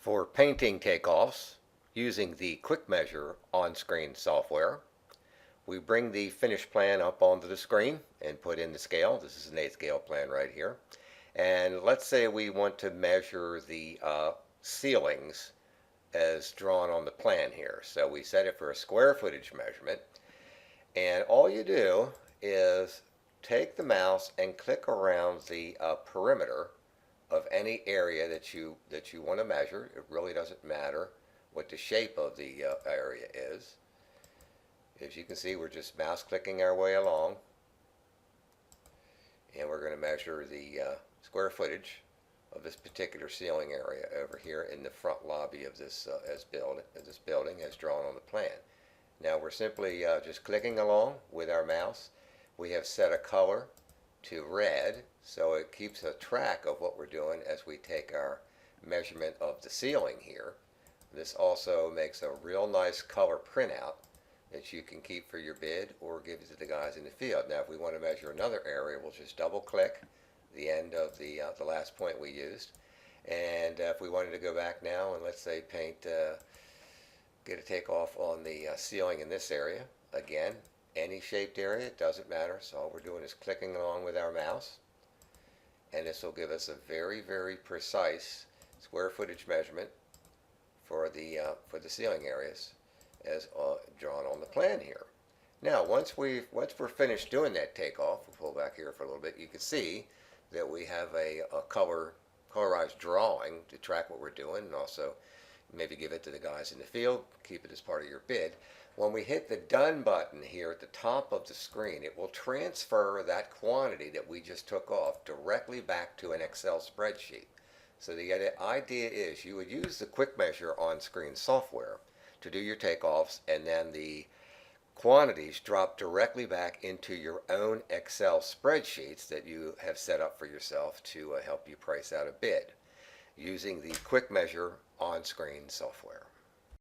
For painting takeoffs, using the QuickMeasure OnScreen software, we bring the finished plan up onto the screen and put in the scale. This is an 8 scale plan right here. And let's say we want to measure the ceilings as drawn on the plan here. So we set it for a square footage measurement. And all you do is take the mouse and click around the perimeter of any area that you want to measure. It really doesn't matter what the shape of the area is. As you can see, we're just mouse clicking our way along, and we're going to measure the square footage of this particular ceiling area over here in the front lobby of this building as drawn on the plan. Now we're simply just clicking along with our mouse. We have set a color to red, so it keeps a track of what we're doing as we take our measurement of the ceiling here. This also makes a real nice color printout that you can keep for your bid or give it to the guys in the field. Now if we want to measure another area, we'll just double click the end of the last point we used, and if we wanted to go back now and let's say get a takeoff on the ceiling in this area, again, any shaped area, it doesn't matter. So all we're doing is clicking along with our mouse, and this will give us a very, very precise square footage measurement for the ceiling areas as drawn on the plan here. Now once we're finished doing that takeoff, we'll pull back here for a little bit, you can see that we have a colorized drawing to track what we're doing, and also maybe give it to the guys in the field, keep it as part of your bid. When we hit the Done button here at the top of the screen, it will transfer that quantity that we just took off directly back to an Excel spreadsheet. So the idea is you would use the QuickMeasure OnScreen software to do your takeoffs, and then the quantities drop directly back into your own Excel spreadsheets that you have set up for yourself to help you price out a bid using the QuickMeasure OnScreen software.